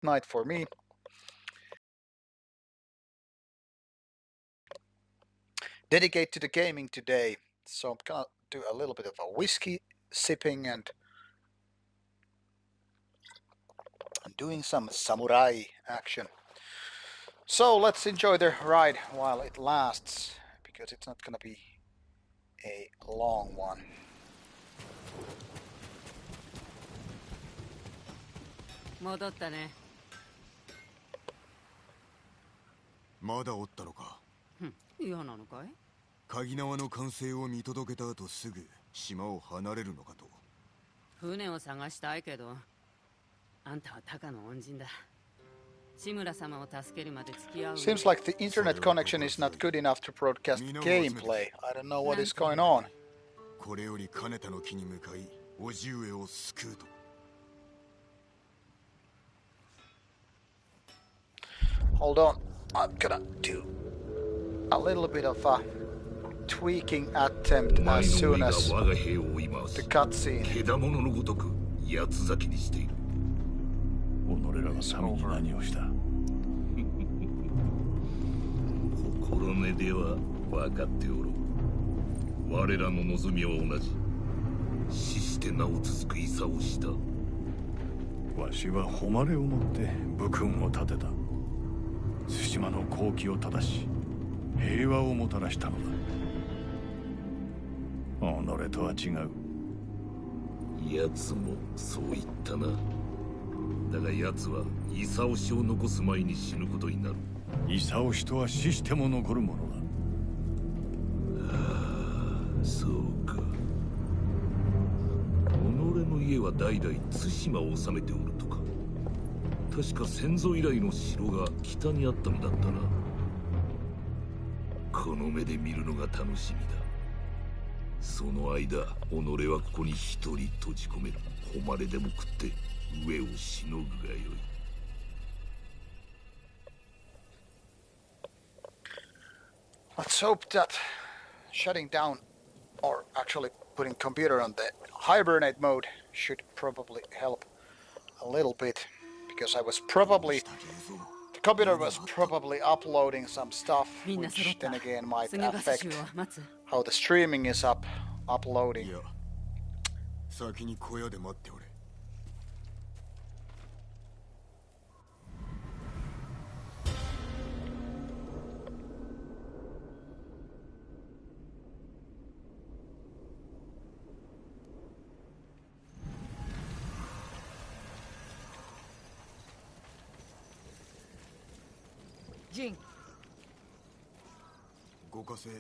night for me. Dedicate to the gaming today. So I'm gonna do a little bit of a whiskey sipping and doing some samurai action. So let's enjoy the ride while it lasts, because it's not gonna be a long one. 戻ったね。まだおったのか。嫌なのかい？鍵縄の完成を見届けた後すぐ島を離れるのかと。船を探したいけど、あんたはタカの恩人だ。志村様を助けるまで付き合う。Seems like the internet connection is not good enough to broadcast gameplay. I don't know what is going on. これより金田の木に向かい、叔父上を救うと。Hold on, I'm gonna do a little bit of a tweaking attempt as soon as the cutscene. 己らが民に何をした？心根では分かっておろう。我らの望みは同じ。死して名を続く戦をした。わしは誉れをもって武勲を立てた。対馬の好機を正し、平和をもたらしたのだ。己とは違う。奴もそう言ったな。だが奴は功氏を残す前に死ぬことになる。功氏とは死しても残るものだ。ああ、そうか。己の家は代々対馬を治めておるとか。確か先祖以来の城が北にあったのだったな。この目で見るのが楽しみだ。その間、己はここに一人閉じ込める。誉れでも食って上をしのぐがよい。Let's hope that shutting down, or actually putting computer on the hibernate mode, should probably help a little bit, because the computer was probably uploading some stuff, which then again might affect how the streaming is uploading. いや、先に小屋で待っておれ。ジン。ご加勢、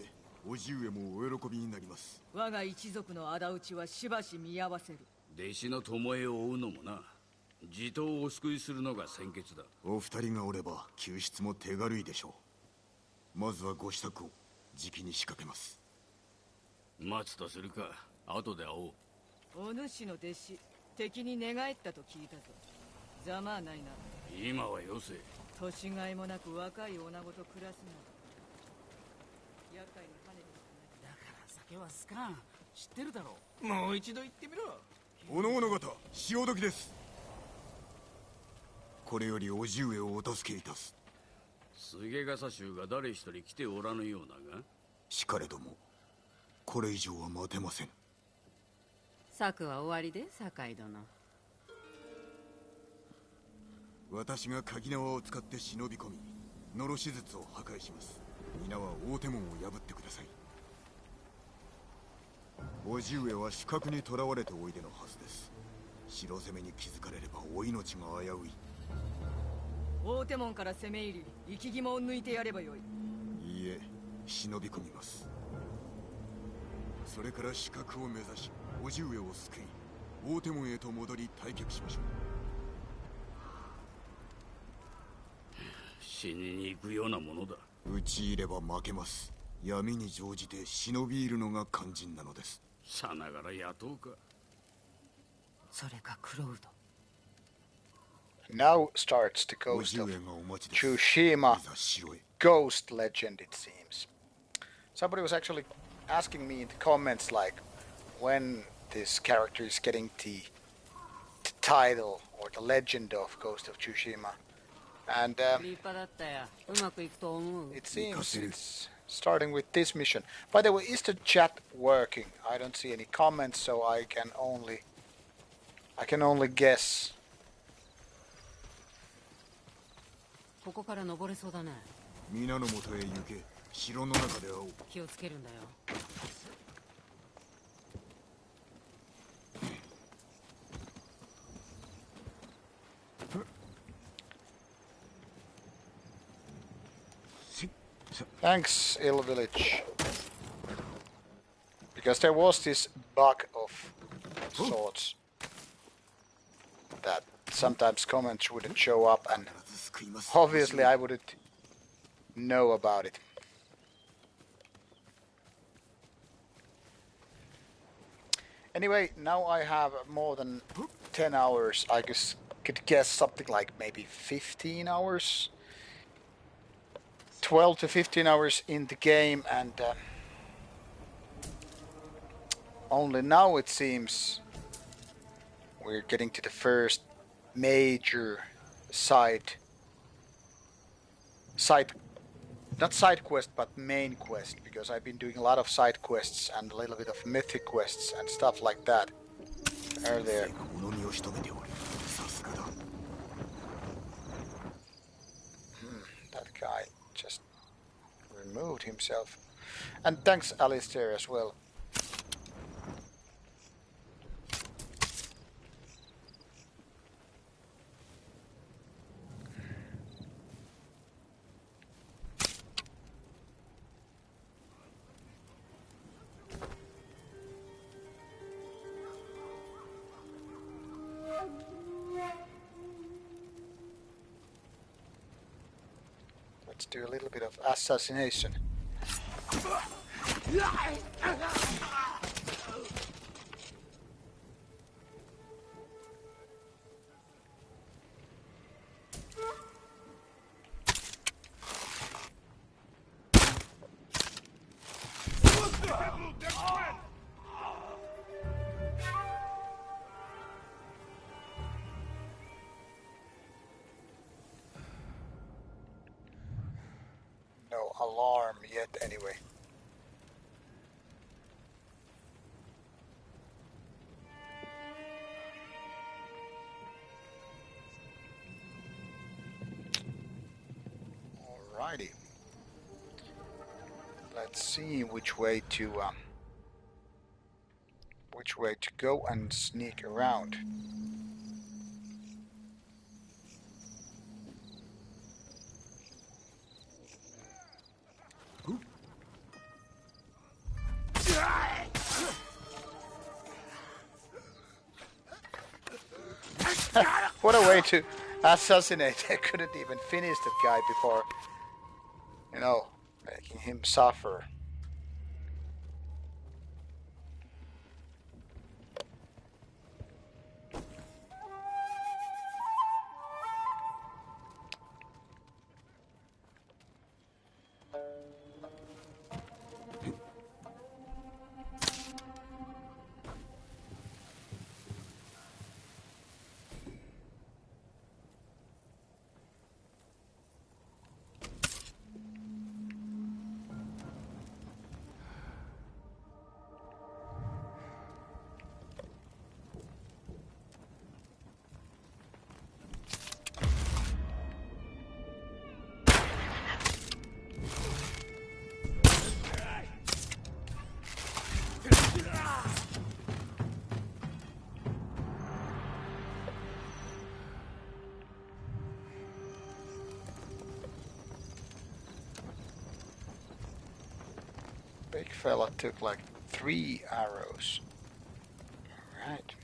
叔父上もお喜びになります。我が一族の仇討ちはしばし見合わせる。弟子の巴を追うのもな。地頭をお救いするのが先決だ。お二人がおれば救出も手軽いでしょう。まずはご支度をじきに仕掛けます。待つとするか。後で会おう。お主の弟子、敵に寝返ったと聞いたぞ。ざまあないな。今はよせ。年がいもなく若い女子と暮らすな。厄介な金で。だから酒は好かん。知ってるだろう。もう一度言ってみろ。おのおの方、潮時です。これより叔父上をお助けいたす。菅笠衆が誰一人来ておらぬようだが。しかれども、これ以上は待てません。策は終わりで、酒井殿。私が鍵縄を使って忍び込み、のろし術を破壊します。皆は大手門を破ってください。叔父上は死角に囚われておいでのはずです。城攻めに気づかれればお命が危うい。大手門から攻め入り、生き肝を抜いてやればよい。いいえ、忍び込みます。それから死角を目指し、叔父上を救い、大手門へと戻り退却しましょう。死にに行くようなものだ。討ち入れば負けます。闇に乗じて忍び入るのが肝心なのです。さながら雇うか。それかクロウド。Now starts the ghost of Tsushima ghost legend, it seems. Somebody was actually asking me in the comments, like, when this character is getting the title or like a legend of Ghost of Tsushima. And 立派だったよ。うまくいくと思う。 it seems it's starting with this mission. By the way, is the chat working? I don't see any comments, so I can only guess. ここから登れそうだね。皆の元へ行け。城の中で会おう。気をつけるんだよ。 Thanks, Ill Village. Because there was this bug of sorts that sometimes comments wouldn't show up, and obviously I wouldn't know about it. Anyway, now I have more than 10 hours. I could guess something like maybe 15 hours. 12 to 15 hours in the game, and only now it seems we're getting to the first major not side quest, but main quest, because I've been doing a lot of side quests and a little bit of mythic quests and stuff like that. Are there? That guy just removed himself. And thanks, Alistair, as well. Let's do a little bit of assassination. No alarm yet, anyway. Alrighty. Let's see which way to go and sneak around. What a way to assassinate. I couldn't even finish that guy before, making him suffer. Big fella took like 3 arrows. Alright.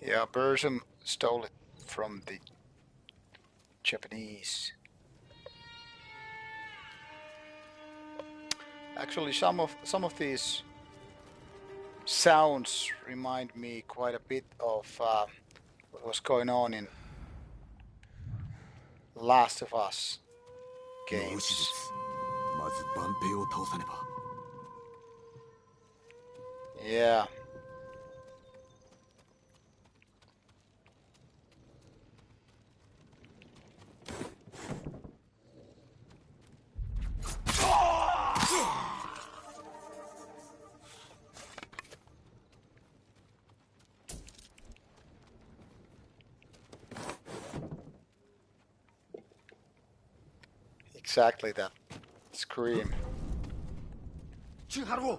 Yeah, Burzum stole it from the Japanese. Actually, some of these sounds remind me quite a bit of what was going on in Last of Us 直しで games. す。まず万兵を倒さねば。 Yeah. Exactly that scream. チュハロー。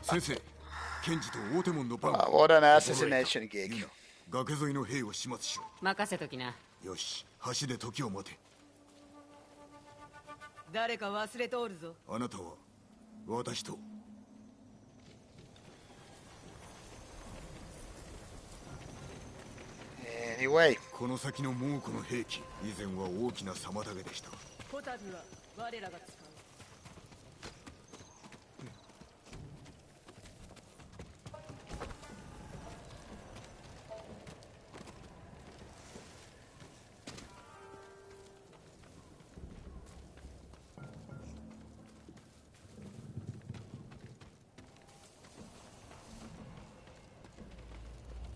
先生、検事と大手門の番。 What an assassination gig. 崖沿いの兵を始末しろ。任せときな。よし、橋で時を待て。誰か忘れておるぞ。あなたは私と。Anyway. この先の猛虎の兵器、以前は大きな妨げでした。こたびは我らが使う。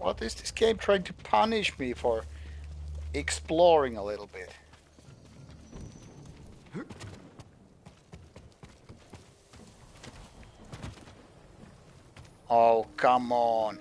What is this game trying to punish me for exploring a little bit? Oh, come on.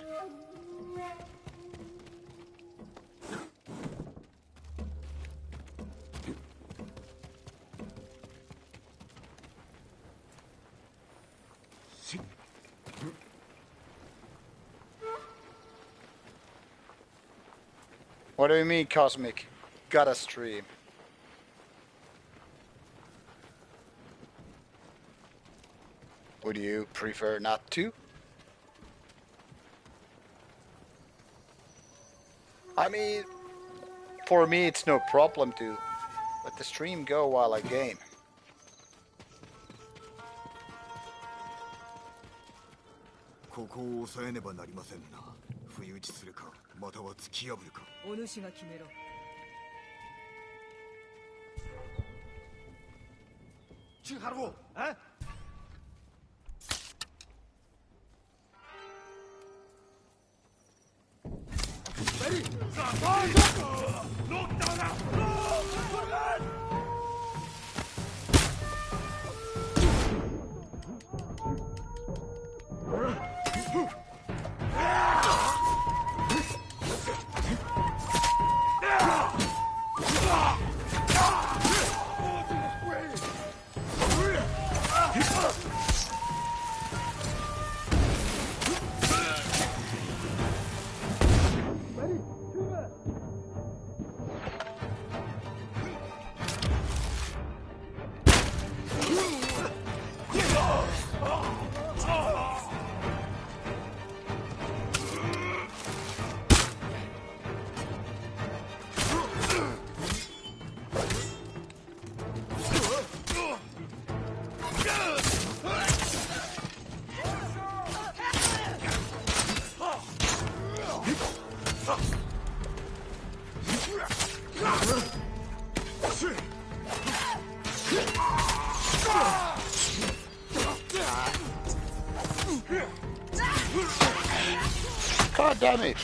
What do you mean, Cosmic? Gotta stream. Would you prefer not to? I mean, for me it's no problem to let the stream go while I game. ここを抑えねばなりませんな。不意打ちするか、または突き破るか。お主が決めろ。チュハロー。God damn it!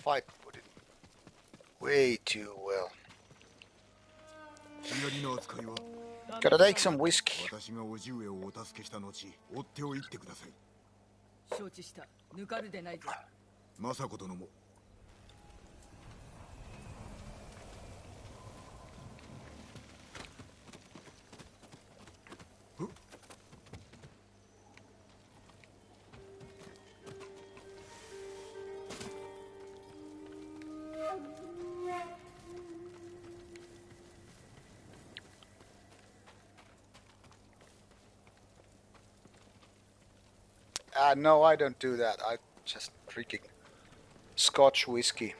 fight put it way too well. ヒアリの扱いは Gotta take some whiskey. 私が叔父上をお助けした後追っておいてください。承知した。抜かるでないぞ。政子殿も No, I don't do that. I just drinking Scotch whiskey.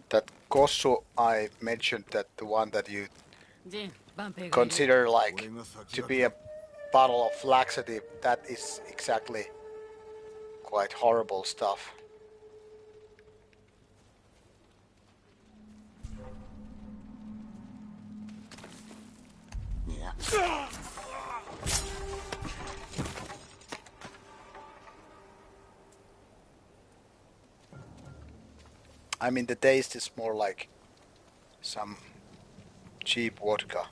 That Kosso I mentioned, that the one that you ジン、バンペイがいる。 consider like to be a bottle of laxative, that is exactly quite horrible stuff. Yeah. I mean, the taste is more like some cheap vodka.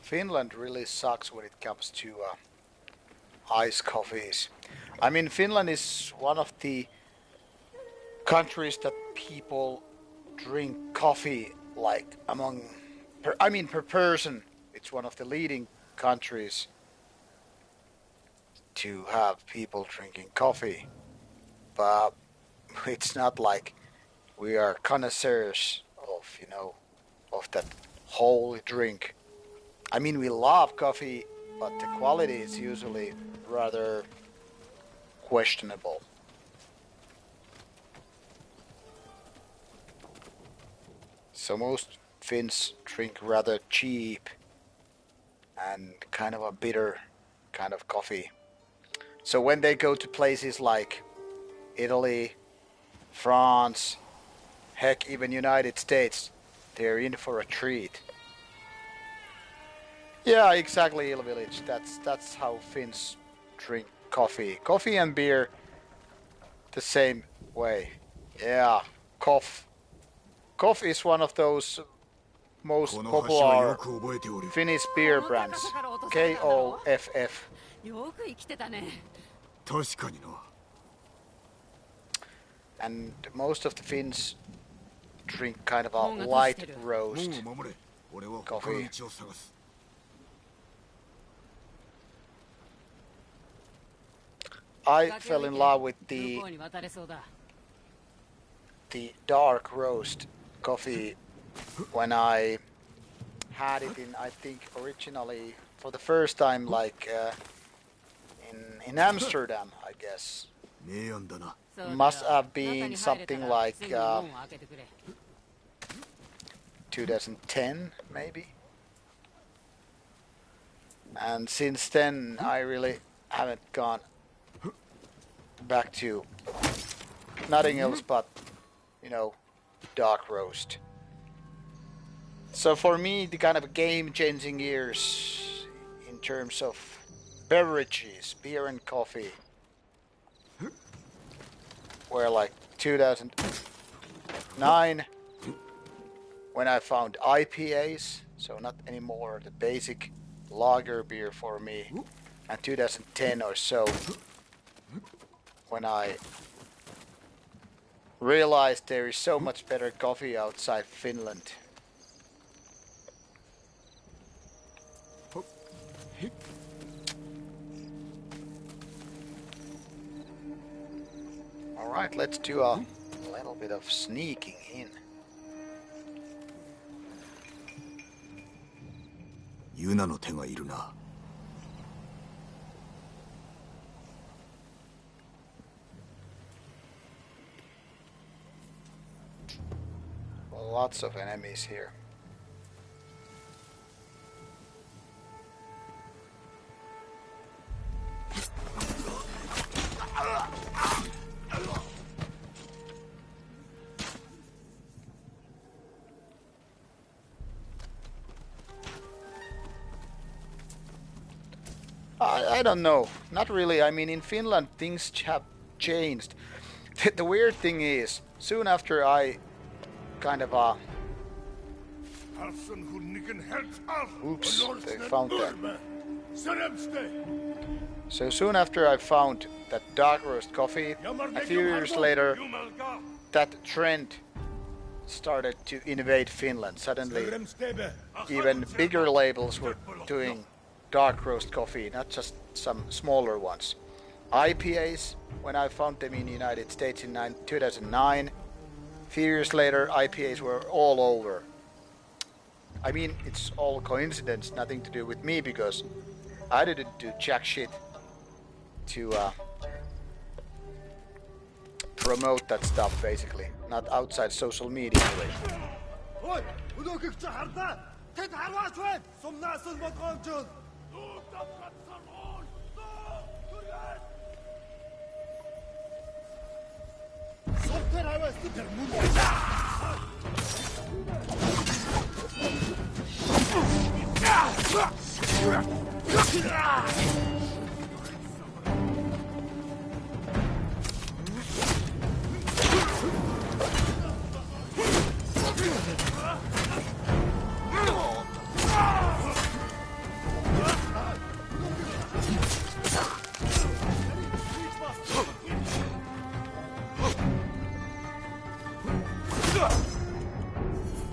Finland really sucks when it comes to ice coffees. I mean, Finland is one of the countries that people drink coffee like among, per person. It's one of the leading countries to have people drinking coffee. But it's not like we are connoisseurs of, of that holy drink. I mean, we love coffee, but the quality is usually rather questionable. So most Finns drink rather cheap and kind of a bitter kind of coffee. So when they go to places like Italy, France, heck, even United States, they're in for a treat. Yeah, exactly, Ill Village. That's how Finns drink coffee. Coffee and beer the same way. Yeah, Koff is one of those most popular Finnish beer brands. Koff. And most of the Finns drink kind of a light roast coffee. I fell in love with the dark roast coffee when I had it in, I think originally for the first time, like in Amsterdam, I guess. Must have been something like 2010 maybe. And since then I really haven't gone back to nothing else but, you know, dark roast. So for me, the kind of game-changing years in terms of beverages, beer and coffee, were like 2009 when I found IPAs, so not anymore the basic lager beer for me, and 2010 or so when I realized there is so much better coffee outside Finland. Alright, let's do a little bit of sneaking in. ユナの手がいるな。 Lots of enemies here. I don't know. Not really. I mean, in Finland, things have changed. The weird thing is, soon after I kind of oops, they found that. So soon after I found that dark roast coffee, a few years later, that trend started to invade Finland. Suddenly, even bigger labels were doing dark roast coffee, not just some smaller ones. IPAs, when I found them in the United States in 2009, a few years later, IPAs were all over. I mean, it's all coincidence, nothing to do with me, because I didn't do jack shit to promote that stuff, basically. Not outside social media, anyway.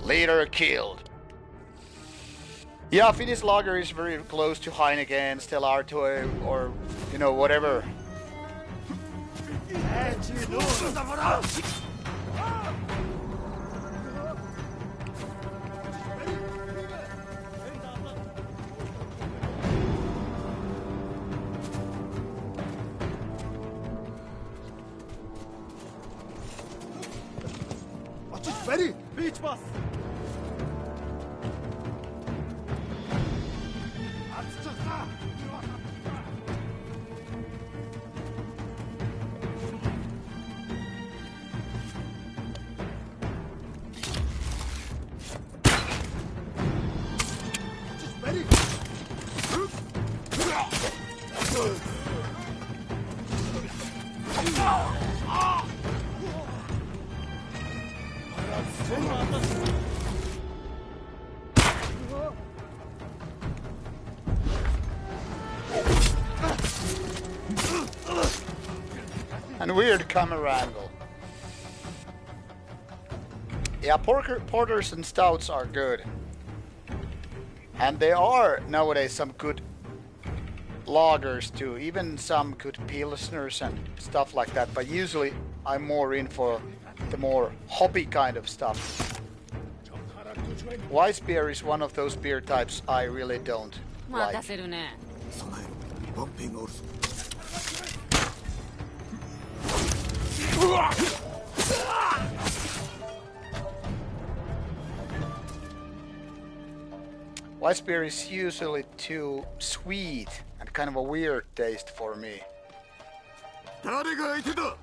Leader killed. Yeah, Finnish lager is very close to Heineken, Stella Artois, or, you know, whatever. Ready, beach bus. And weird camera angle. Yeah, porters and stouts are good. And there are nowadays some good lagers too, even some good pilsners and stuff like that, but usually I'm more in for the more hoppy kind of stuff. Weiss beer is one of those beer types I really don't like. Weiss beer is usually too sweet and kind of a weird taste for me. 誰が相手だ。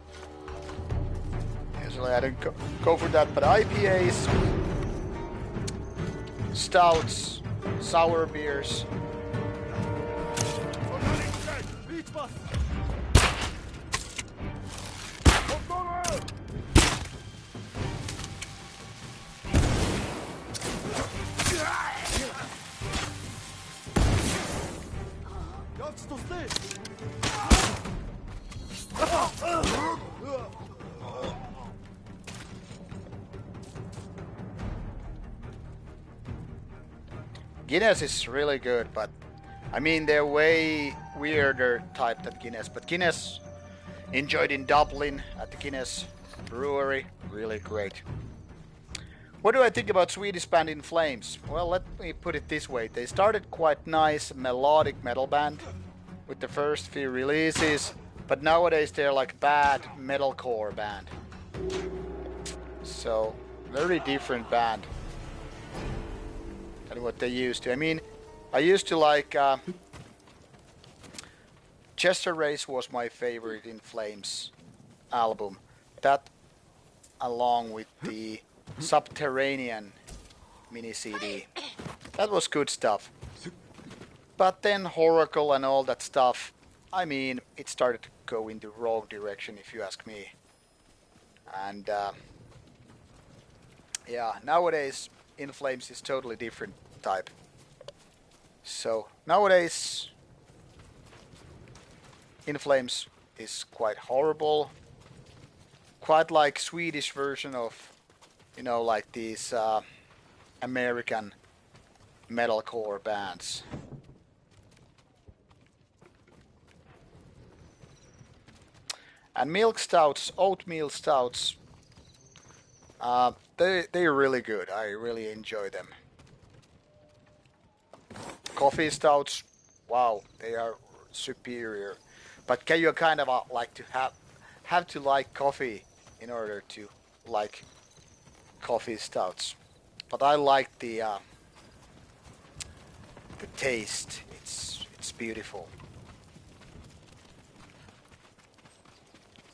Usually I don't go for that, but IPAs, stouts, sour beers. Beach bus. Явж тусдээ. Guinness is really good, but I mean they're way weirder type than Guinness. But Guinness, enjoyed in Dublin at the Guinness Brewery, really great. What do I think about Swedish band In Flames? Well, let me put it this way: they started quite nice melodic metal band with the first few releases, but nowadays they're like bad metalcore band. So very different band than what they used to. I mean, I used to like Chester Race was my favorite In Flames album. That along with the Subterranean mini CD. That was good stuff. But then Horacle and all that stuff, I mean, it started to go in the wrong direction if you ask me. And yeah, nowadays In Flames is totally different type. So nowadays In Flames is quite horrible, quite like Swedish version of, you know, like these American metalcore bands. And milk stouts, oatmeal stouts, they're really good. I really enjoy them. Coffee stouts, wow, they are superior. But can you kind of like to have to like coffee in order to like coffee stouts? But I like the taste. It's beautiful.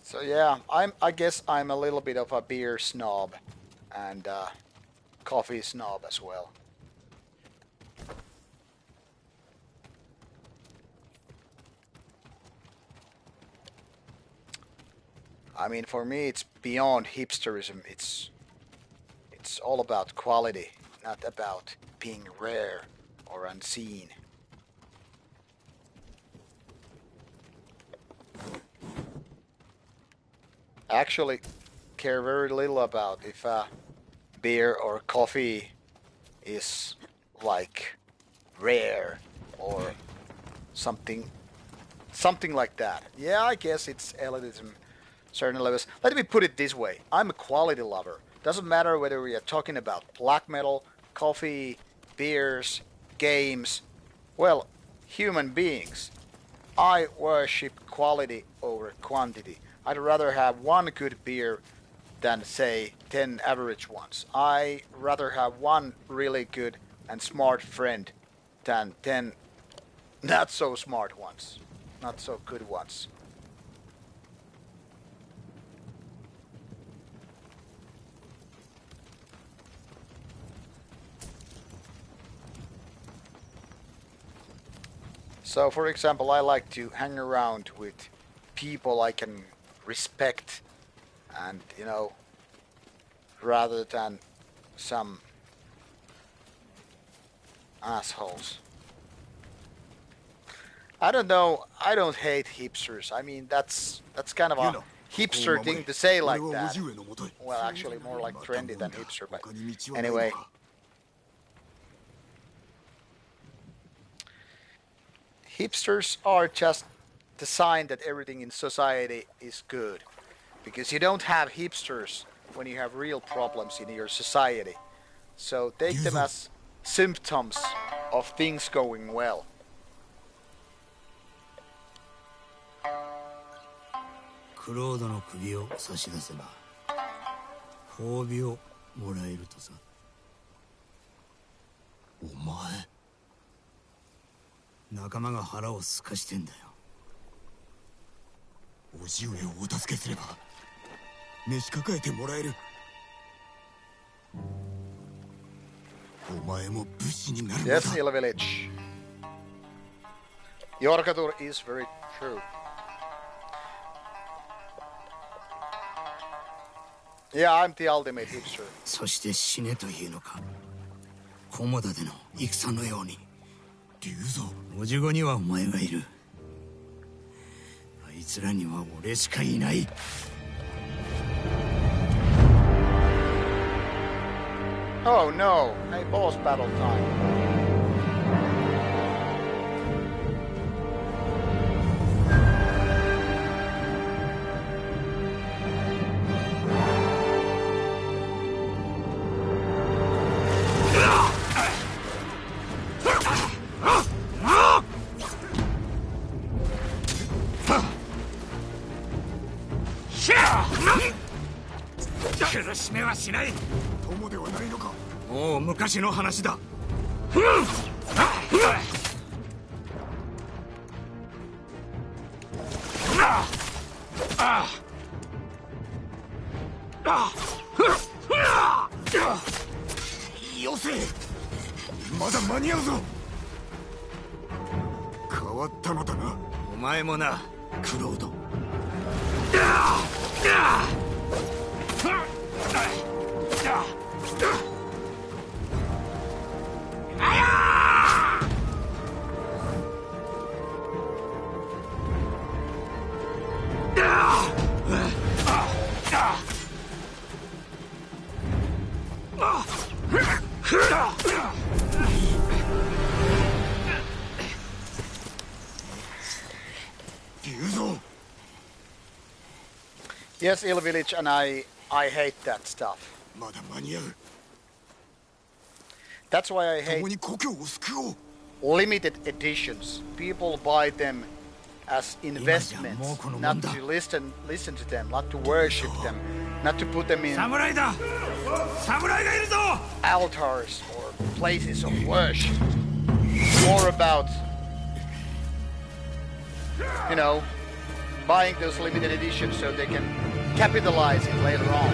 So yeah, I guess I'm a little bit of a beer snob and coffee snob as well. I mean, for me, it's beyond hipsterism. It's all about quality, not about being rare or unseen. I actually care very little about if beer or coffee is like rare or something like that. Yeah, I guess it's elitism, certain levels. Let me put it this way: I'm a quality lover. Doesn't matter whether we are talking about black metal, coffee, beers, games, well, human beings. I worship quality over quantity. I'd rather have one good beer than, say, 10 average ones. I rather have one really good and smart friend than 10 not so smart ones, not so good ones. So, for example, I like to hang around with people I can respect and, you know, rather than some assholes. I don't know. I don't hate hipsters. I mean, that's kind of a hipster thing to say like that. Well, actually, more like trendy than hipster. But anyway, hipsters are just the sign that everything in society is good, because you don't have hipsters when you have real problems in your society. So take them as symptoms of things going well. 叔父上をお助けすれば召し抱えてもらえる。お前も武士になるのだ。 Yes, Ill Village. Yorkatur is very true. Yeah, I'm the ultimate hipster. そして死ねというのか。菰田での戦のように。龍蔵、おじごにはお前がいる。あいつらには俺しかいない。Oh no, a boss battle time.苦しめはしない。友ではないのか。もう昔の話だ。よせ、まだ間に合うぞ。変わったのだな。お前もな、クロード。Yes, Ill Village, and I hate that stuff. まだ間に合う。 That's why I hate 共に故郷を救おう。 limited editions. People buy them as investments, not to listen to them, not to worship them, not to put them in 侍だ。侍がいるぞ。 altars or places of worship. More about, you know, buying those limited editions so they can capitalize it later on.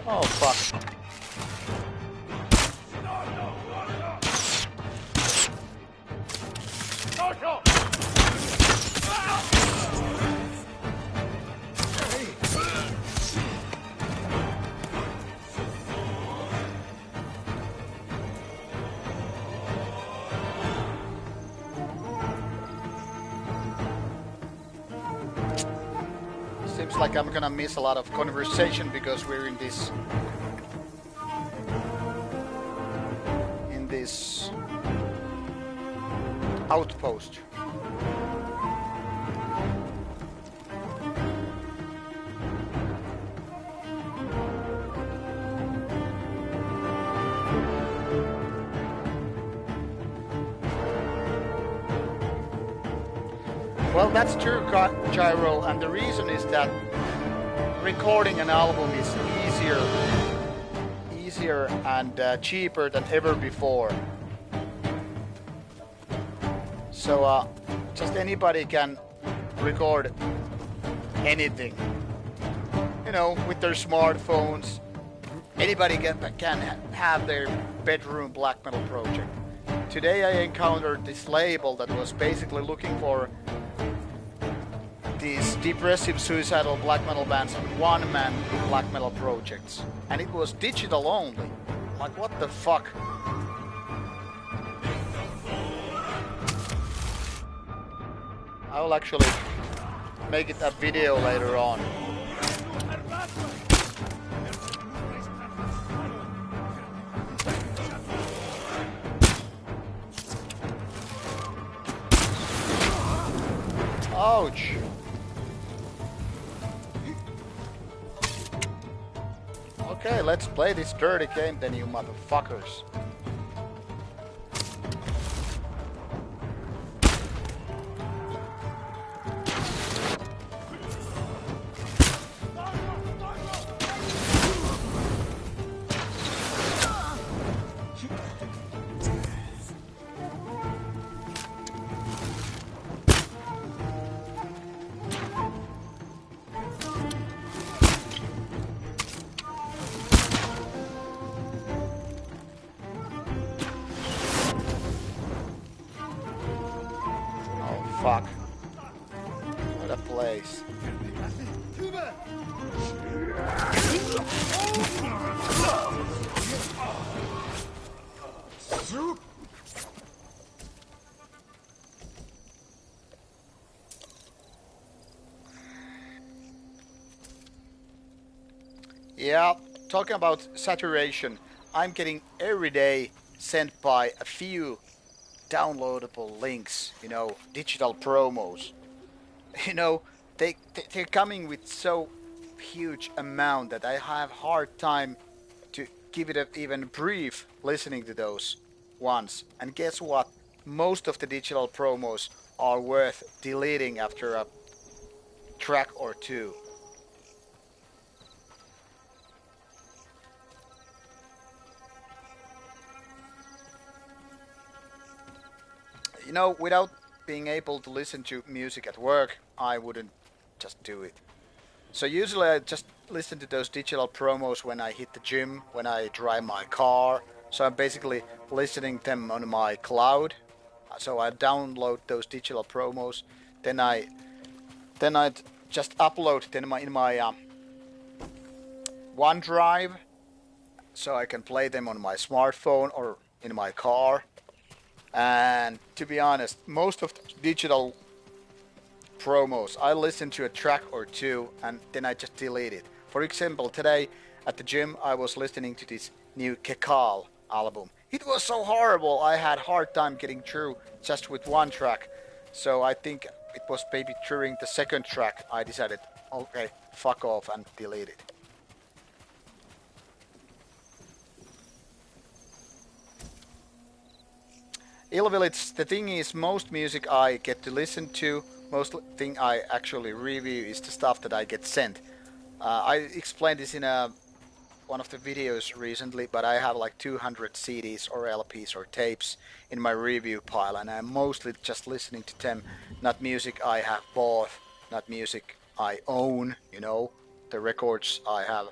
Oh fuck. Seems like I'm gonna miss a lot of conversation because we're in this outpost. Well, that's true, Gyro, and the reason is that recording an album is easier and cheaper than ever before. So just anybody can record anything, you know, with their smartphones. Anybody can have their bedroom black metal project. Today I encountered this label that was basically looking for these depressive suicidal black metal bands and one-man black metal projects, and it was digital only. Like, what the fuck? I will actually make it a video later on. Ouch! Okay, let's play this dirty game then, you motherfuckers. Fuck. What a place. Yeah, talking about saturation, I'm getting every day sent by a few downloadable links, digital promos. You know, they're coming with so huge amount that I have hard time to give it a even brief listening to those ones. And guess what? Most of the digital promos are worth deleting after a track or two. Without being able to listen to music at work, I wouldn't just do it. So usually I just listen to those digital promos when I hit the gym, when I drive my car. So I'm basically listening them on my cloud. So I download those digital promos, then I just upload them in my OneDrive, so I can play them on my smartphone or in my car. And to be honest, most of the digital promos, I listen to a track or two and then I just delete it. For example, today at the gym I was listening to this new Kekal album. It was so horrible, I had hard time getting through just with one track. So I think it was maybe during the second track I decided, okay, fuck off and delete it. Ill Village, the thing is, most music I get to listen to, most thing I actually review is the stuff that I get sent. I explained this in one of the videos recently, but I have like 200 CDs or LPs or tapes in my review pile, and I'm mostly just listening to them, not music I have bought, not music I own, the records I have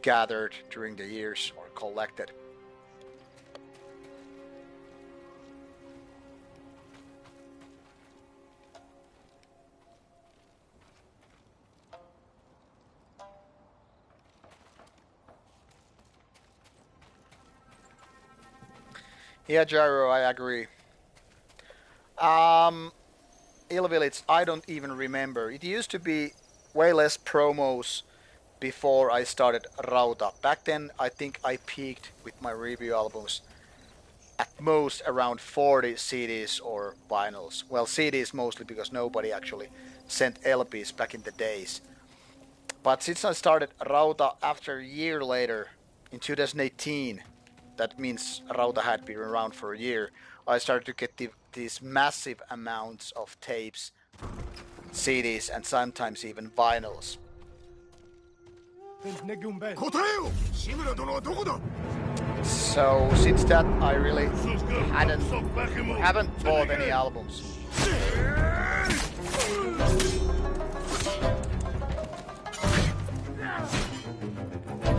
gathered during the years or collected. Yeah, Gyro, I agree. Ill Village, I don't even remember. It used to be way less promos before I started Rauta. Back then, I think I peaked with my review albums at most around 40 CDs or vinyls. Well, CDs mostly because nobody actually sent LPs back in the days. But since I started Rauta after a year later, in 2018, that means Rauta had been around for a year, I started to get these massive amounts of tapes, CDs, and sometimes even vinyls. So since that, I really haven't bought any albums.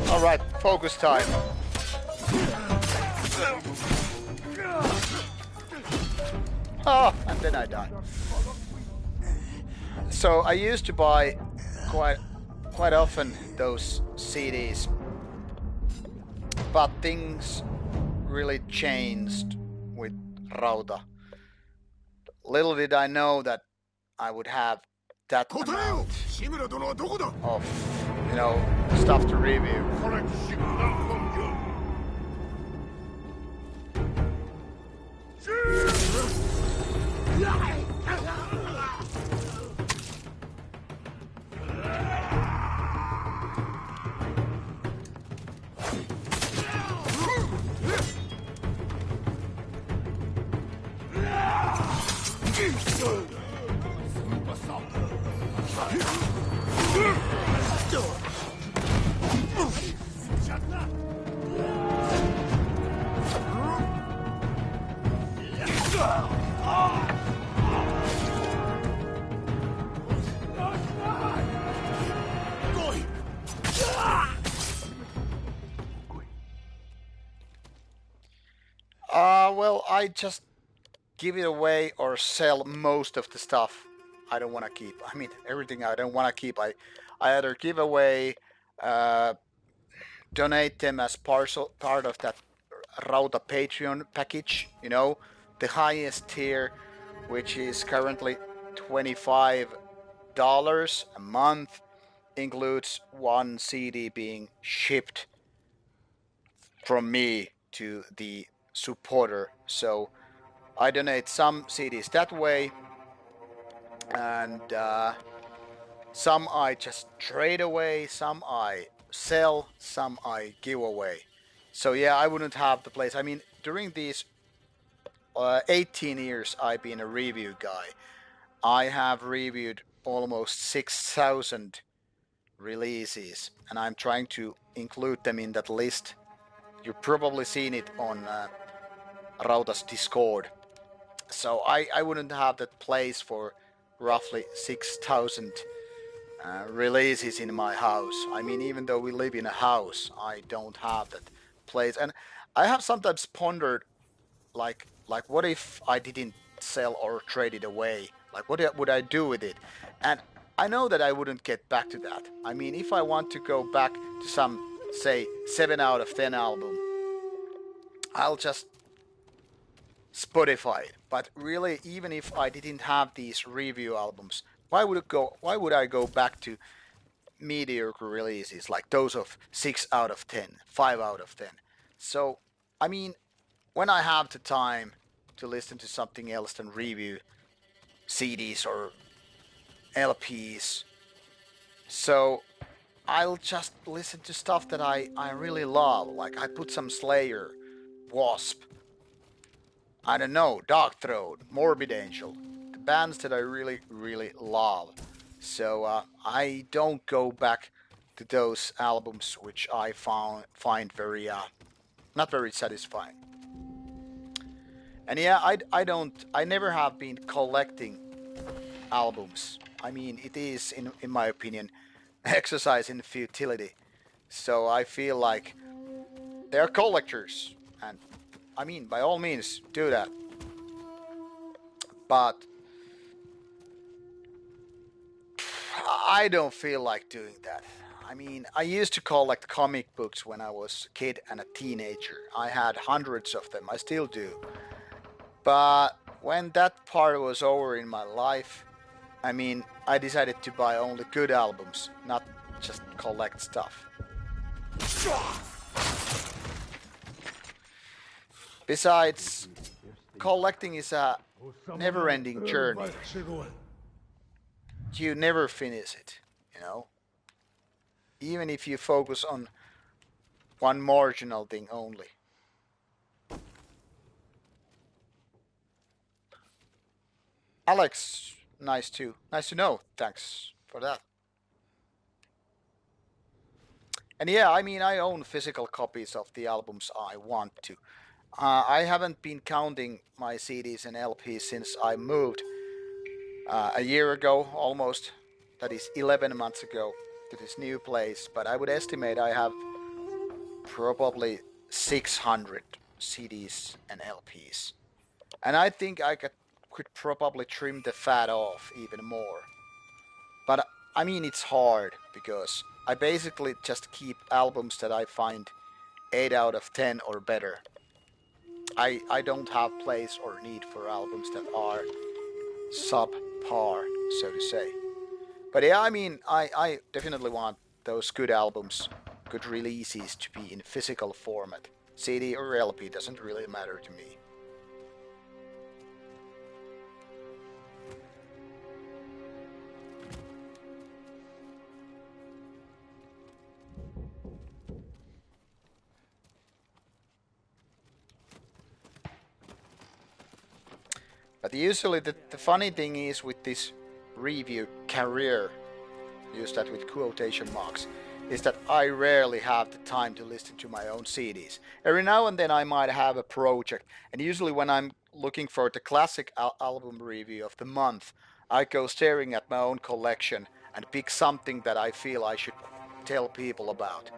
All right, focus time. Oh, and then I die. So I used to buy quite often those CDs, but things really changed with Rauta. Little did I know that I would have that amount of, stuff to review. Well, I just give it away or sell most of the stuff I don't want to keep. I mean, everything I don't want to keep, I either give away, uh, donate them as part of that Rauta Patreon package, you know, the highest tier, which is currently $25 a month, includes one CD being shipped from me to the supporter. So I donate some CDs that way, and some I just trade away, some I sell, some I give away. So yeah, I wouldn't have the place. I mean, during these 18 years I've been a review guy, I have reviewed almost 6,000 releases, and I'm trying to include them in that list. You've probably seen it on Rauta's Discord. So I wouldn't have that place for roughly 6,000 releases in my house. I mean, even though we live in a house, I don't have that place. And I have sometimes pondered, like what if I didn't sell or trade it away? Like, what would I do with it? And I know that I wouldn't get back to that. I mean, if I want to go back to some, say, 7 out of 10 album, I'll just Spotify it. But really, even if I didn't have these review albums, why would I go back to mediocre releases like those of 6 out of 10, 5 out of 10? So, I mean, when I have the time to listen to something else than review CDs or LPs, so I'll just listen to stuff that I really love. Like I put some Slayer, Wasp, I don't know, Darkthroat, Morbid Angel, the bands that I really, really love. So I don't go back to those albums which I find very not very satisfying. And yeah, I never have been collecting albums. I mean, it is, in my opinion, exercise in futility. So I feel like they're collectors, and I mean, by all means, do that. But I don't feel like doing that. I mean, I used to collect comic books when I was a kid and a teenager. I had hundreds of them. I still do. But when that part was over in my life, I mean, I decided to buy only good albums, not just collect stuff. Besides, collecting is a never-ending journey. You never finish it, you know? Even if you focus on one marginal thing only. Alex, nice to know. Thanks for that. And yeah, I mean, I own physical copies of the albums I want to. I haven't been counting my CDs and LPs since I moved a year ago, almost. That is 11 months ago, to this new place. But I would estimate I have probably 600 CDs and LPs. And I think I could probably trim the fat off even more. But I mean, it's hard because I basically just keep albums that I find 8 out of 10 or better. I don't have place or need for albums that are subpar, so to say. But yeah, I mean, I definitely want those good albums, good releases to be in physical format. CD or LP doesn't really matter to me. But usually the funny thing is with this review career, use that with quotation marks, is that I rarely have the time to listen to my own CDs. Every now and then I might have a project, and usually when I'm looking for the classic album review of the month, I go staring at my own collection and pick something that I feel I should tell people about.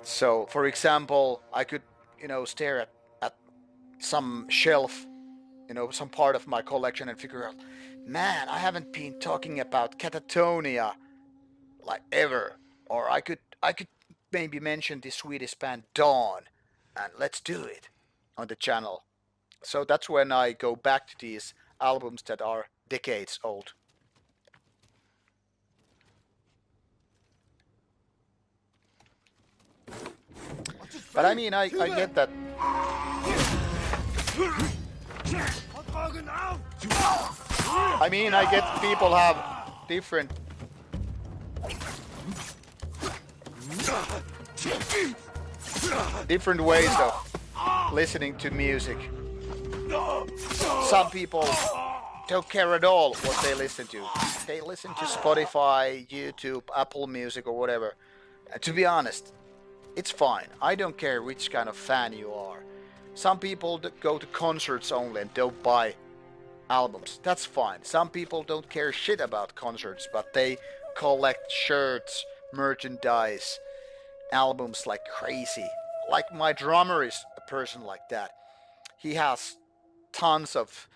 So, for example, I could, stare at some shelf some part of my collection and figure out, man, I haven't been talking about Catatonia like ever. Or I could maybe mention the Swedish band Dawn, and let's do it on the channel. So that's when I go back to these albums that are decades old. But I mean, I get that. I mean, I get people have different ways of listening to music. Some people don't care at all what they listen to. They listen to Spotify, YouTube, Apple Music, or whatever. And to be honest, it's fine. I don't care which kind of fan you are. Some people go to concerts only and don't buy albums. That's fine. Some people don't care shit about concerts, but they collect shirts, merchandise, albums like crazy. Like my drummer is a person like that. He has tons of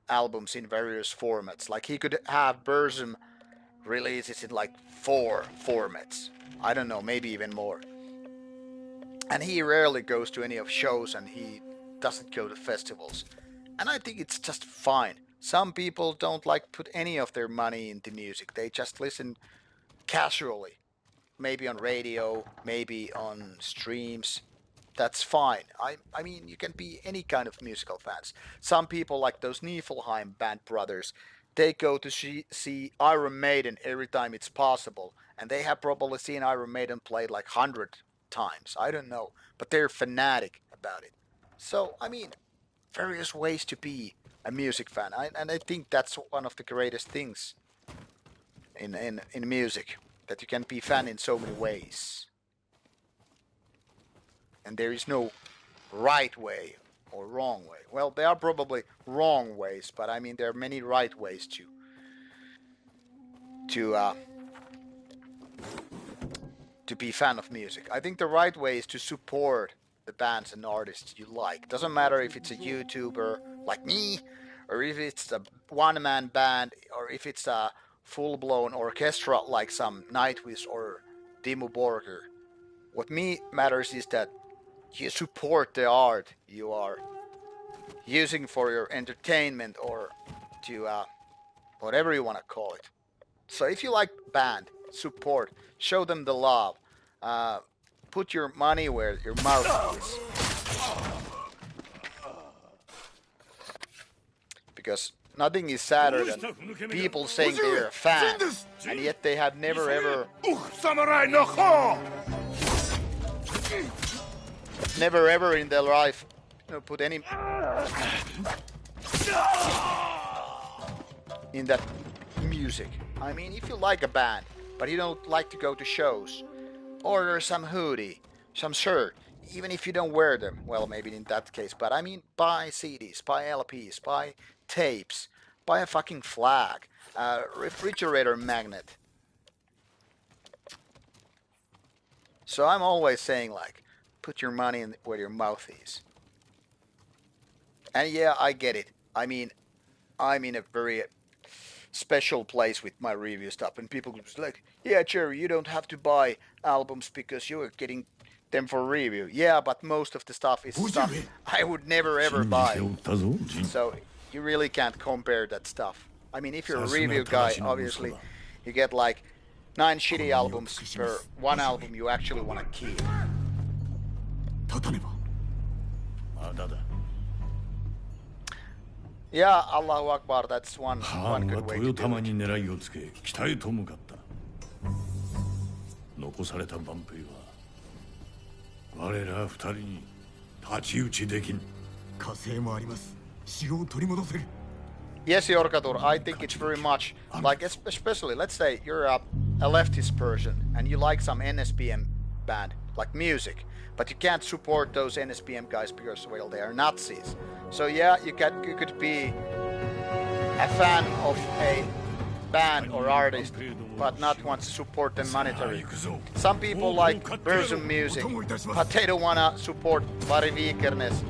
albums in various formats. Like he could have Burzum releases in like 4 formats. I don't know, maybe even more. And he rarely goes to any of shows, and he doesn't go to festivals. And I think it's just fine. Some people don't like put any of their money into music. They just listen casually. Maybe on radio, maybe on streams. That's fine. I mean, you can be any kind of musical fans. Some people, like those Niflheim band brothers, they go to see Iron Maiden every time it's possible. And they have probably seen Iron Maiden played like 100 times. I don't know. But they're fanatic about it. So, I mean, various ways to be a music fan. And I think that's one of the greatest things in music. That you can be fan in so many ways. And there is no right way or wrong way. Well, there are probably wrong ways, but I mean there are many right ways to be fan of music. I think the right way is to support the bands and artists you like. Doesn't matter if it's a YouTuber like me, or if it's a one-man band, or if it's a full-blown orchestra like some Nightwish or Dimmu Borgir. What me matters is that you support the art you are using for your entertainment, or to whatever you want to call it. So if you like band, support, show them the love, put your money where your mouth is. Because nothing is sadder than people saying they're a fan, and yet they have never ever in their life put any in that music. I mean, if you like a band, but you don't like to go to shows, order some hoodie, some shirt, even if you don't wear them. Well, maybe in that case, but I mean, buy CDs, buy LPs, buy tapes, buy a fucking flag, a refrigerator magnet. So I'm always saying, like, put your money in where your mouth is. And yeah, I get it. I mean, I'm in a very special place with my review stuff, and people just like, yeah, Jerry, you don't have to buy albums because you're getting them for review. Yeah, but most of the stuff is stuff I would never ever buy. So you really can't compare that stuff. I mean, if you're a review guy, obviously you get like 9 shitty albums per one album you actually want to keep. Yeah, Allahu Akbar, that's one good way to do it. 残された万兵は我ら二人に太刀打ちできん。火星もあります。城を取り戻せる。 Yes, Yorkatur, I think it's very much like, especially, let's say you're a leftist person and you like some NSBM band, like music, but you can't support those NSBM guys because, well, they are Nazis. So yeah, you could be a fan of a band or artist, but not want to support them monetarily. Some people like Burzum music, but they don't want to support Vari Vikernes.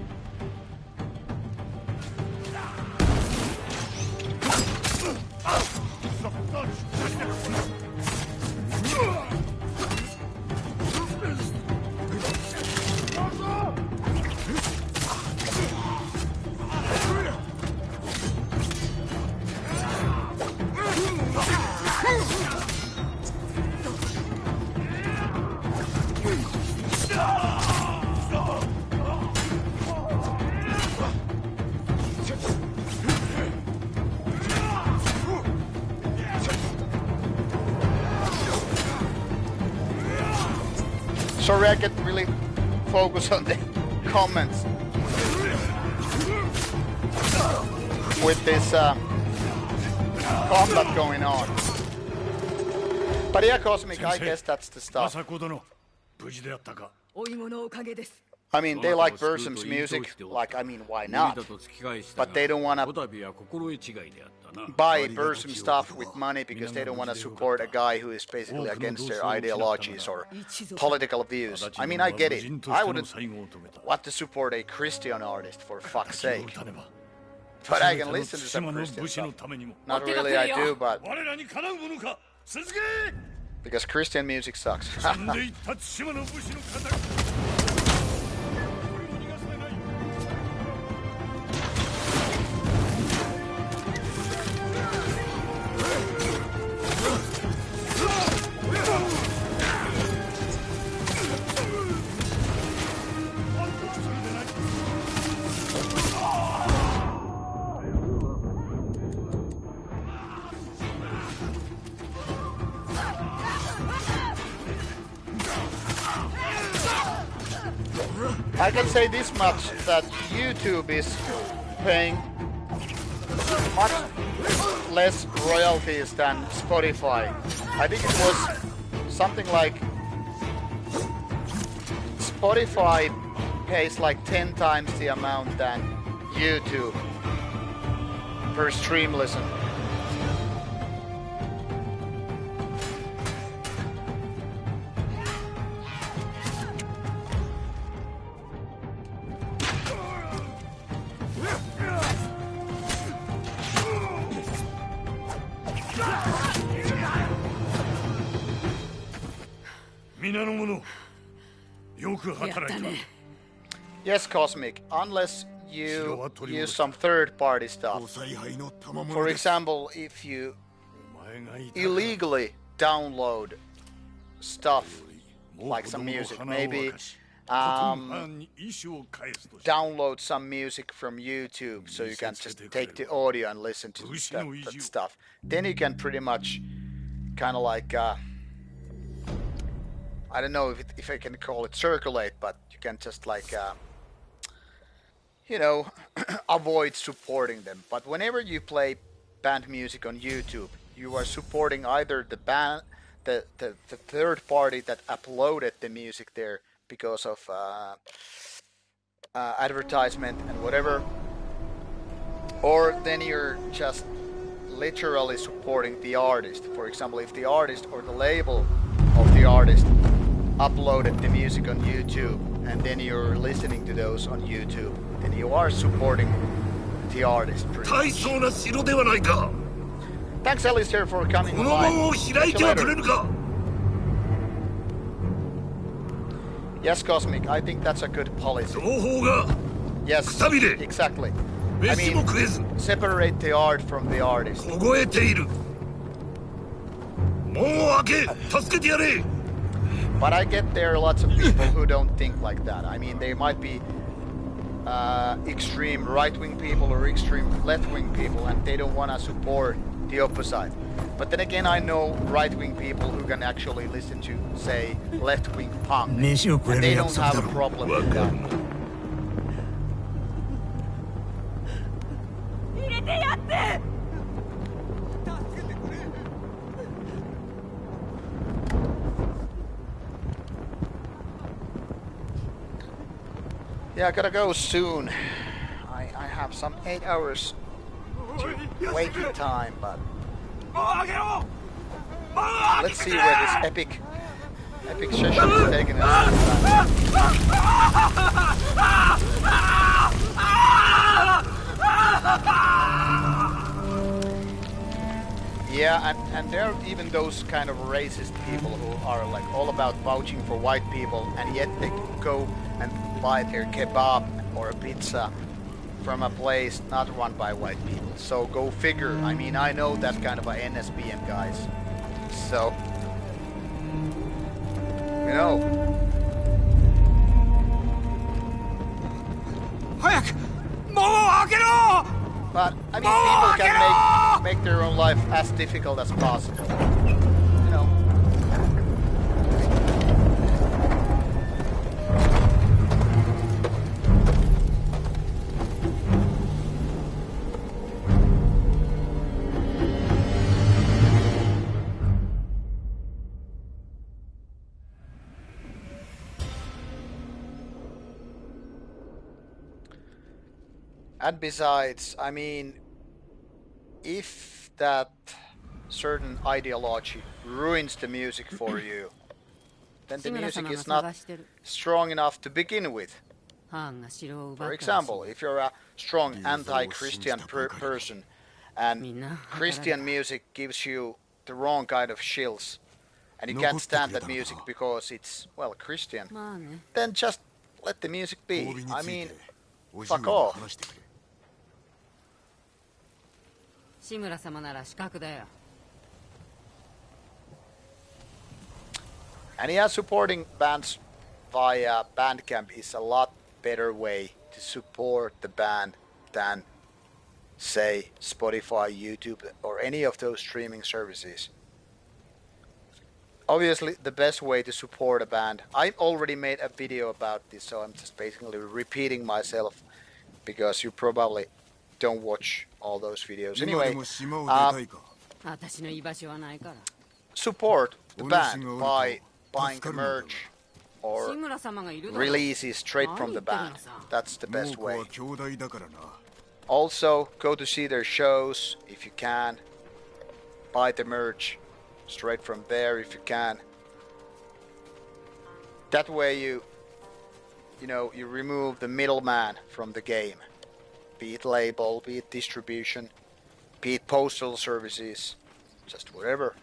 Sorry, I can't really focus on the comments with this combat going on. But yeah, Cosmic, I guess that's the stuff. I mean, they like Bursum's music, like, I mean, why not? But they don't want to buy Bursum stuff with money because they don't want to support a guy who is basically against their ideologies or political views. I mean, I get it. I wouldn't want to support a Christian artist, for fuck's sake. But I can listen to some Christian stuff. Not really, I do, but... because Christian music sucks. I can say this much, that YouTube is paying much less royalties than Spotify. I think it was something like Spotify pays like 10 times the amount than YouTube per stream listen. Yes, Cosmic, unless you use some third-party stuff. For example, if you illegally download stuff, like some music, maybe download some music from YouTube so you can just take the audio and listen to that stuff. Then you can pretty much kind of like... I don't know if I can call it circulate, but you can just like, you know, avoid supporting them. But whenever you play band music on YouTube, you are supporting either the band, the third party that uploaded the music there because of advertisement and whatever, or then you're just literally supporting the artist. For example, if the artist or the label of the artist uploaded the music on YouTube and then you're listening to those on YouTube, then you are supporting the artist pretty much. Thanks, Alistair, for coming online. Yes, Cosmic, I think that's a good policy. Yes, exactly. I mean, separate the art from the artist. But I get there are lots of people who don't think like that. I mean, they might be extreme right-wing people or extreme left-wing people, and they don't want to support the opposite. But then again, I know right-wing people who can actually listen to, say, left-wing punk, and they don't have a problem with that. Yeah, I gotta go soon. I have some 8 hours to waiting time, but let's see where this epic session is taking us. Yeah, and there are even those kind of racist people who are like all about vouching for white people, and yet they go and buy their kebab or a pizza from a place not run by white people. So go figure. I mean, I know that kind of a NSBM guys. So, you know. But I mean, people can make their own life as difficult as possible. You know. And besides, I mean, if that certain ideology ruins the music for you, then the music is not strong enough to begin with. For example, if you're a strong anti-Christian person and Christian music gives you the wrong kind of chills and you can't stand that music because it's, well, Christian, then just let the music be. I mean, fuck off. And yeah, supporting bands via Bandcamp is a lot better way to support the band than, say, Spotify, YouTube, or any of those streaming services. Obviously, the best way to support a band, I already made a video about this, so I'm just basically repeating myself because you probably don't watch all those videos. Anyway, support the band by buying the merch or releases straight from the band. That's the best way. Also, go to see their shows if you can. Buy the merch straight from there if you can. That way you remove the middleman from the game. Be it label, be it distribution, be it postal services, just whatever.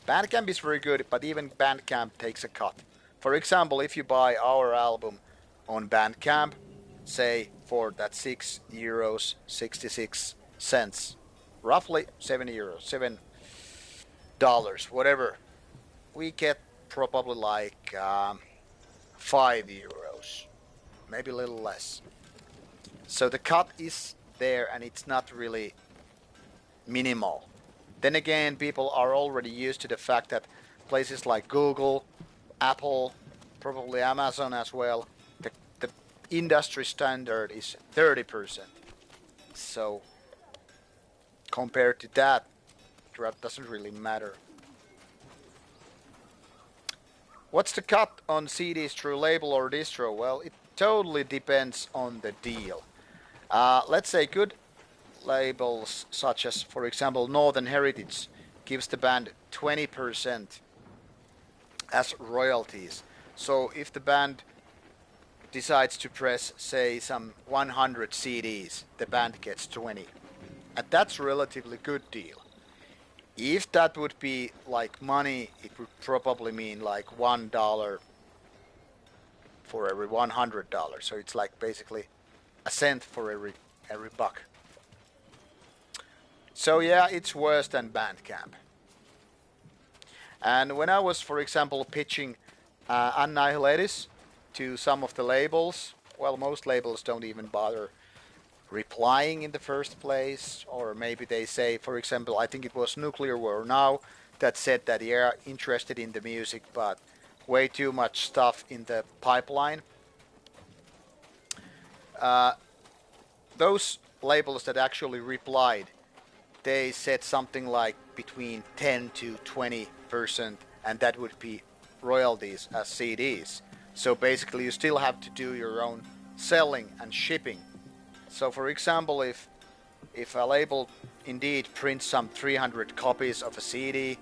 Bandcamp is very good, but even Bandcamp takes a cut. For example, if you buy our album on Bandcamp, say for that €6.66, roughly €7, $7, whatever, we get probably like €5, maybe a little less. So the cut is there and it's not really minimal. Then again, people are already used to the fact that places like Google, Apple, probably Amazon as well, the industry standard is 30%. So compared to that, it doesn't really matter. What's the cut on CDs through label or distro? Well, it totally depends on the deal. Let's say good labels such as, for example, Northern Heritage gives the band 20% as royalties. So if the band decides to press, say, some 100 CDs, the band gets 20. And that's a relatively good deal. If that would be like money, it would probably mean like $1 for every $100. So it's like basically a cent for every buck. So yeah, it's worse than Bandcamp. And when I was, for example, pitching Annihilatis to some of the labels, well, most labels don't even bother replying in the first place, or maybe they say, for example, I think it was Nuclear War Now that said that they are interested in the music, but way too much stuff in the pipeline. Those labels that actually replied, they said something like between 10 to 20%, and that would be royalties as CDs. So basically you still have to do your own selling and shipping. So for example, if a label indeed prints some 300 copies of a CD,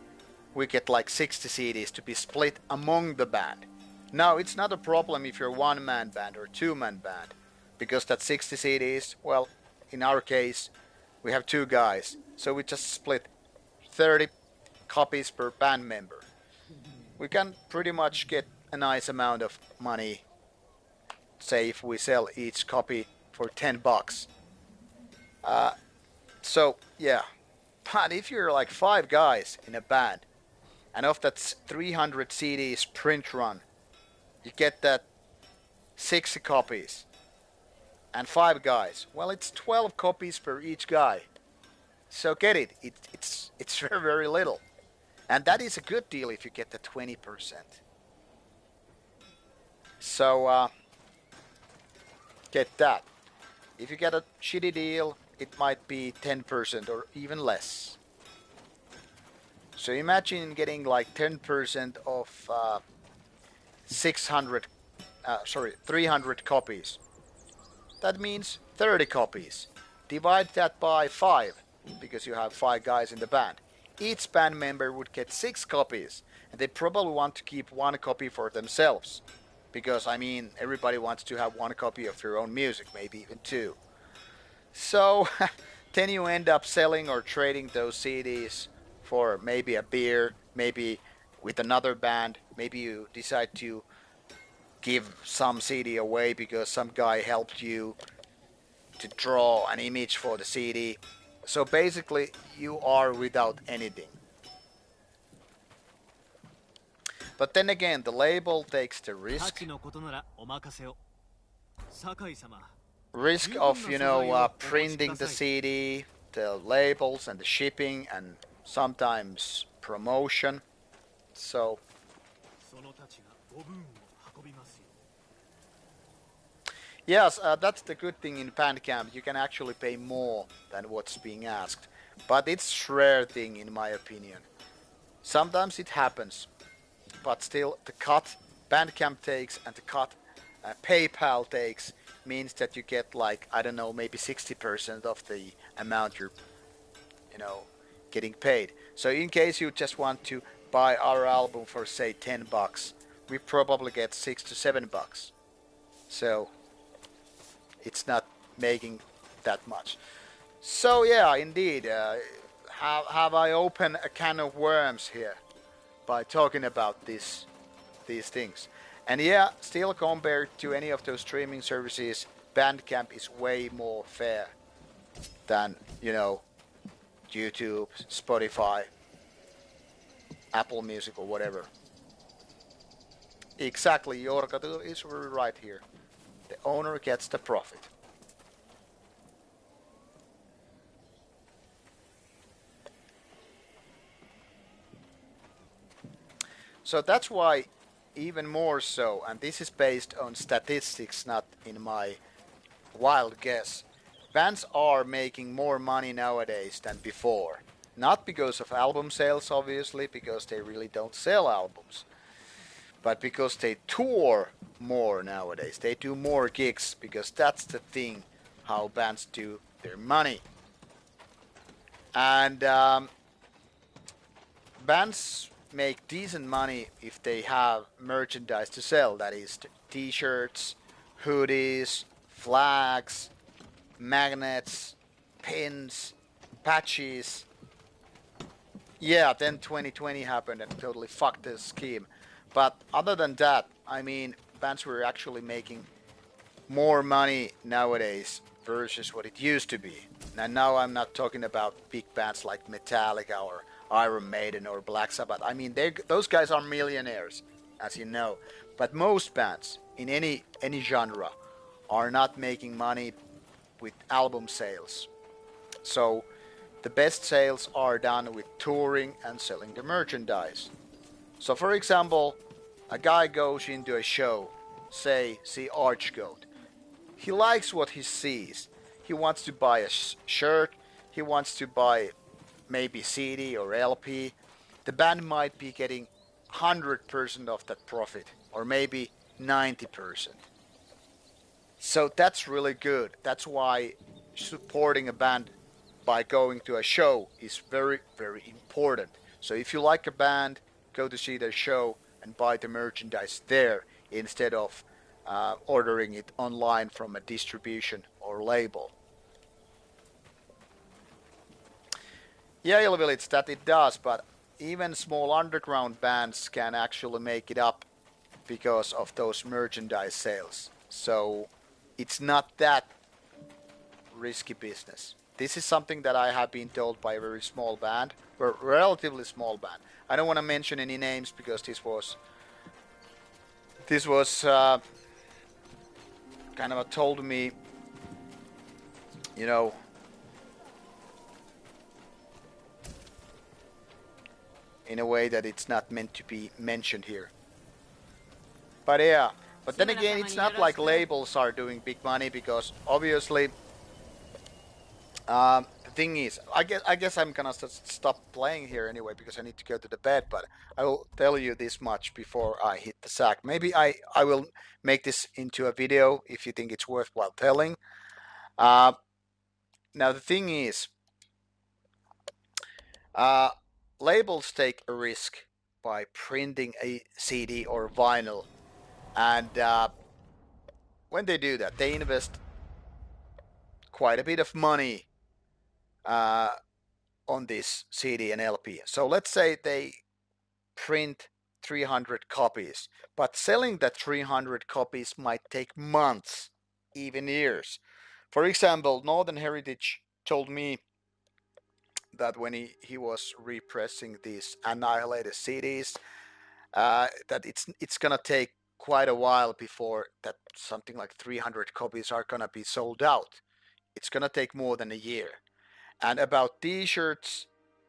we get like 60 CDs to be split among the band. Now it's not a problem if you're a one-man band or two-man band, because that 60 CDs, well, in our case, we have two guys, so we just split 30 copies per band member. We can pretty much get a nice amount of money, say if we sell each copy for $10. So yeah, but if you're like 5 guys in a band, and of that 300 CDs print run, you get that 60 copies. and 5 guys. Well, it's 12 copies per each guy. So get it. It's very, very little. And that is a good deal if you get the 20%. So get that. If you get a shitty deal, it might be 10% or even less. So imagine getting like 10% of 300 copies. That means 30 copies. Divide that by 5, because you have 5 guys in the band. Each band member would get 6 copies, and they probably want to keep 1 copy for themselves. Because, I mean, everybody wants to have 1 copy of their own music, maybe even 2. So, then you end up selling or trading those CDs for maybe a beer, maybe with another band, maybe you decide to give some CD away because some guy helped you to draw an image for the CD. So basically, you are without anything. But then again, the label takes the risk of, printing the CD, the labels and the shipping and sometimes promotion. So yes, that's the good thing in Bandcamp. You can actually pay more than what's being asked. But it's a rare thing in my opinion. Sometimes it happens. But still, the cut Bandcamp takes and the cut PayPal takes means that you get like, I don't know, maybe 60% of the amount you're, getting paid. So in case you just want to buy our album for say $10, we probably get $6 to $7. So it's not making that much. So yeah, indeed, have I opened a can of worms here by talking about these things. And yeah, still compared to any of those streaming services, Bandcamp is way more fair than, YouTube, Spotify, Apple Music or whatever. Exactly, Jorka is right here. The owner gets the profit. So that's why, even more so, and this is based on statistics, not in my wild guess, bands are making more money nowadays than before. Not because of album sales, obviously, because they really don't sell albums, but because they tour more nowadays. They do more gigs, because that's the thing, how bands do their money. And bands make decent money if they have merchandise to sell. That is t-shirts, hoodies, flags, magnets, pins, patches. Yeah, then 2020 happened and totally fucked the scheme. But other than that, I mean, bands were actually making more money nowadays versus what it used to be. And now I'm not talking about big bands like Metallica or Iron Maiden or Black Sabbath. I mean, those guys are millionaires, as you know. But most bands in any genre are not making money with album sales. So the best sales are done with touring and selling the merchandise. So for example, a guy goes into a show, say, see Archgoat. He likes what he sees. He wants to buy a shirt, he wants to buy maybe CD or LP. The band might be getting 100% of that profit, or maybe 90%. So that's really good. That's why supporting a band by going to a show is very, very important. So if you like a band, go to see their show and buy the merchandise there instead of ordering it online from a distribution or label. Yeah, Ilvillage, that it does, but even small underground bands can actually make it up because of those merchandise sales. So it's not that risky business. This is something that I have been told by a very small band, or relatively small band. I don't want to mention any names because this was kind of told me you know, in a way that it's not meant to be mentioned here. But yeah, but then again, it's not like labels are doing big money, because obviously, the thing is, I guess I'm gonna stop playing here anyway, because I need to go to the bed. But I will tell you this much before I hit the sack. Maybe I will make this into a video if you think it's worthwhile telling. Now the thing is, labels take a risk by printing a CD or vinyl, and when they do that, they invest quite a bit of money uh, on this CD and LP. So let's say they print 300 copies, but selling that 300 copies might take months, even years. For example, Northern Heritage told me that when he was repressing these Annihilated CDs, that it's gonna take quite a while before that something like 300 copies are gonna be sold out. It's gonna take more than a year. And about t-shirts,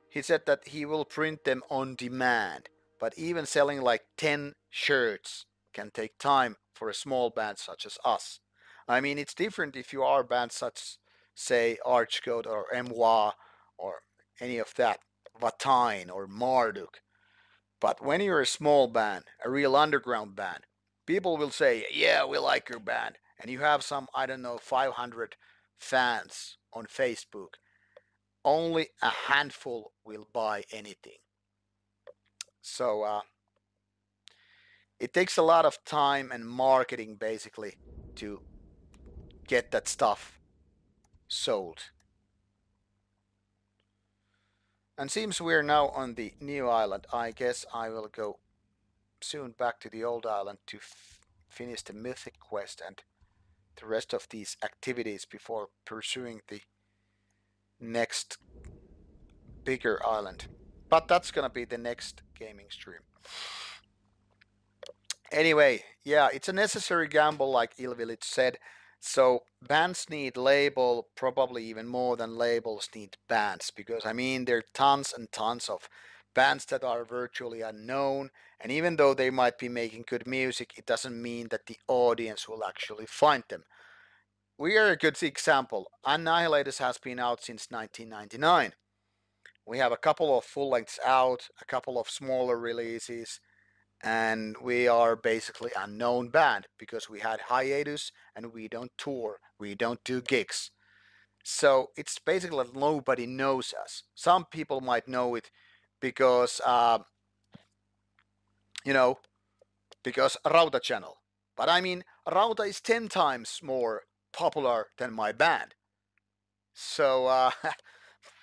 he said that he will print them on demand. But even selling like 10 shirts can take time for a small band such as us. I mean, it's different if you are bands such, say, Archcode or Moi or any of that, Vatine or Marduk. But when you're a small band, a real underground band, people will say, yeah, we like your band. And you have some, I don't know, 500 fans on Facebook. Only a handful will buy anything. So it takes a lot of time and marketing basically to get that stuff sold. And seems we're now on the new island. I guess I will go soon back to the old island to finish the mythic quest and the rest of these activities before pursuing the next bigger island. But that's gonna be the next gaming stream. Anyway, yeah, it's a necessary gamble, like Il Village said. So bands need label probably even more than labels need bands, because I mean there are tons and tons of bands that are virtually unknown, and even though they might be making good music, it doesn't mean that the audience will actually find them. We are a good example. Annihilators has been out since 1999. We have a couple of full lengths out, a couple of smaller releases, and we are basically unknown band because we had hiatus and we don't tour, we don't do gigs. So it's basically that nobody knows us. Some people might know it because you know, because Rauta channel. But I mean, Rauta is 10 times more popular than my band. So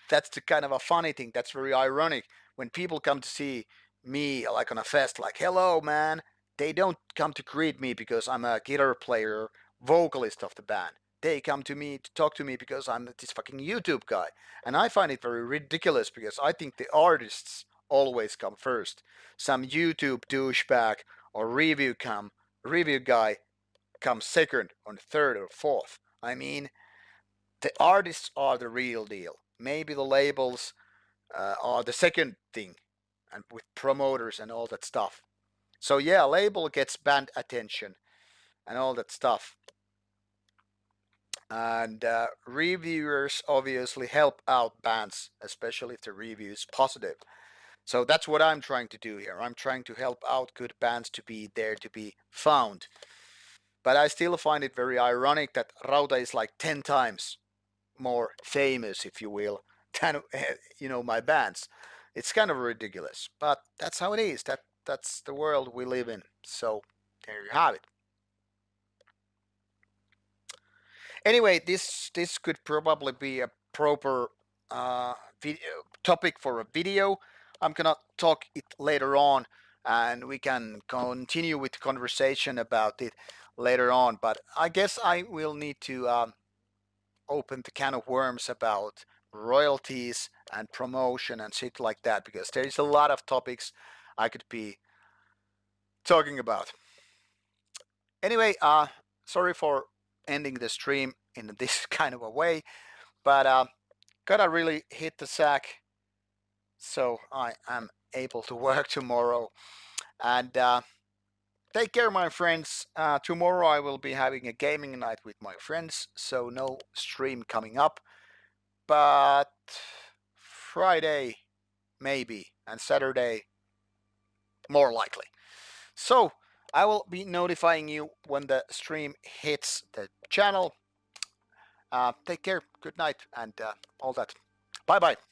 that's the kind of a funny thing. That's very ironic. When people come to see me like on a fest, like, hello, man, they don't come to greet me because I'm a guitar player, vocalist of the band. They come to me to talk to me because I'm this fucking YouTube guy. And I find it very ridiculous because I think the artists always come first. Some YouTube douchebag or review guy comes second or third or fourth. I mean, the artists are the real deal. Maybe the labels are the second thing, and with promoters and all that stuff. So yeah, label gets band attention and all that stuff. And reviewers obviously help out bands, especially if the review is positive. So that's what I'm trying to do here. I'm trying to help out good bands to be there to be found. But I still find it very ironic that Rauta is like 10 times more famous, if you will, than my bands. It's kind of ridiculous, but that's how it is. That's the world we live in. So there you have it. Anyway, this could probably be a proper video, topic for a video. I'm gonna talk it later on, and we can continue with the conversation about it later on. But I guess I will need to open the can of worms about royalties and promotion and shit like that, because there is a lot of topics I could be talking about. Anyway, sorry for ending the stream in this kind of a way, but gotta really hit the sack so I am able to work tomorrow. And take care, my friends. Tomorrow I will be having a gaming night with my friends, so no stream coming up. But Friday, maybe, and Saturday, more likely. So I will be notifying you when the stream hits the channel. Take care, good night, and all that. Bye bye.